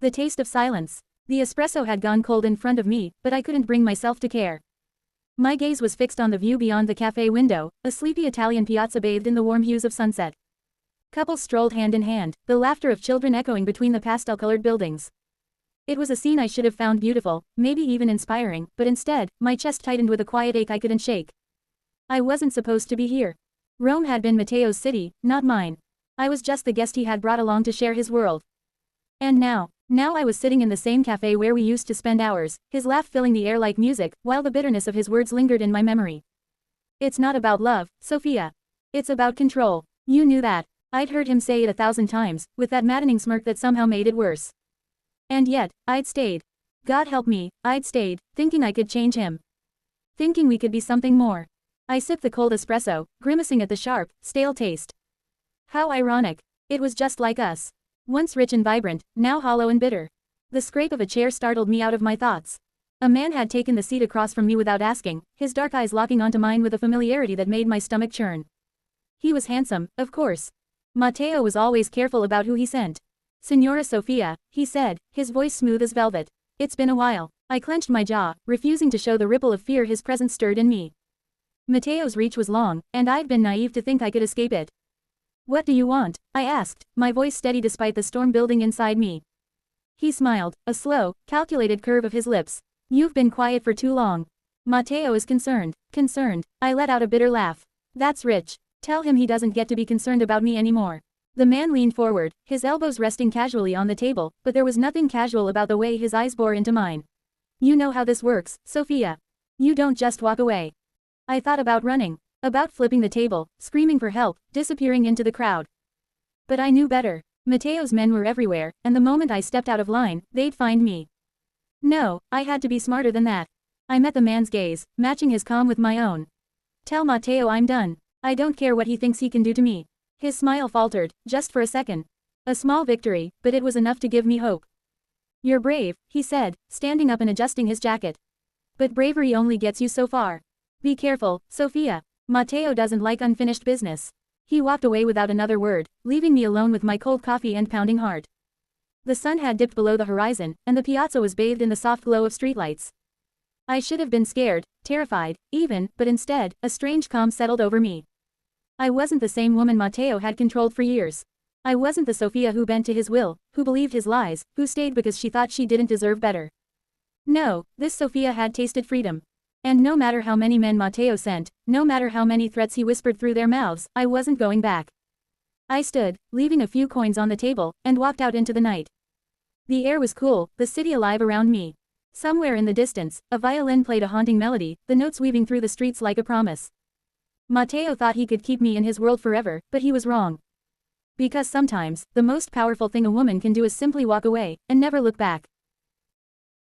The taste of silence. The espresso had gone cold in front of me, but I couldn't bring myself to care. My gaze was fixed on the view beyond the cafe window, a sleepy Italian piazza bathed in the warm hues of sunset. Couples strolled hand in hand, the laughter of children echoing between the pastel-colored buildings. It was a scene I should have found beautiful, maybe even inspiring, but instead, my chest tightened with a quiet ache I couldn't shake. I wasn't supposed to be here. Rome had been Matteo's city, not mine. I was just the guest he had brought along to share his world. And now I was sitting in the same cafe where we used to spend hours, his laugh filling the air like music, while the bitterness of his words lingered in my memory. It's not about love, Sophia. It's about control. You knew that. I'd heard him say it 1,000 times, with that maddening smirk that somehow made it worse. And yet, I'd stayed. God help me, I'd stayed, thinking I could change him. Thinking we could be something more. I sipped the cold espresso, grimacing at the sharp, stale taste. How ironic. It was just like us. Once rich and vibrant, now hollow and bitter. The scrape of a chair startled me out of my thoughts. A man had taken the seat across from me without asking, his dark eyes locking onto mine with a familiarity that made my stomach churn. He was handsome, of course. Matteo was always careful about who he sent. Signora Sophia, he said, his voice smooth as velvet. It's been a while. I clenched my jaw, refusing to show the ripple of fear his presence stirred in me. Matteo's reach was long, and I'd been naive to think I could escape it. What do you want? I asked, my voice steady despite the storm building inside me. He smiled, a slow, calculated curve of his lips. You've been quiet for too long. Matteo is concerned. Concerned. I let out a bitter laugh. That's rich. Tell him he doesn't get to be concerned about me anymore. The man leaned forward, his elbows resting casually on the table, but there was nothing casual about the way his eyes bore into mine. You know how this works, Sophia. You don't just walk away. I thought about running. About flipping the table, screaming for help, disappearing into the crowd. But I knew better. Matteo's men were everywhere, and the moment I stepped out of line, they'd find me. No, I had to be smarter than that. I met the man's gaze, matching his calm with my own. Tell Matteo I'm done. I don't care what he thinks he can do to me. His smile faltered, just for a second. A small victory, but it was enough to give me hope. You're brave, he said, standing up and adjusting his jacket. But bravery only gets you so far. Be careful, Sophia. Matteo doesn't like unfinished business. He walked away without another word, leaving me alone with my cold coffee and pounding heart. The sun had dipped below the horizon, and the piazza was bathed in the soft glow of streetlights. I should have been scared, terrified, even, but instead, a strange calm settled over me. I wasn't the same woman Matteo had controlled for years. I wasn't the Sophia who bent to his will, who believed his lies, who stayed because she thought she didn't deserve better. No, this Sophia had tasted freedom. And no matter how many men Matteo sent, no matter how many threats he whispered through their mouths, I wasn't going back. I stood, leaving a few coins on the table, and walked out into the night. The air was cool, the city alive around me. Somewhere in the distance, a violin played a haunting melody, the notes weaving through the streets like a promise. Matteo thought he could keep me in his world forever, but he was wrong. Because sometimes, the most powerful thing a woman can do is simply walk away, and never look back.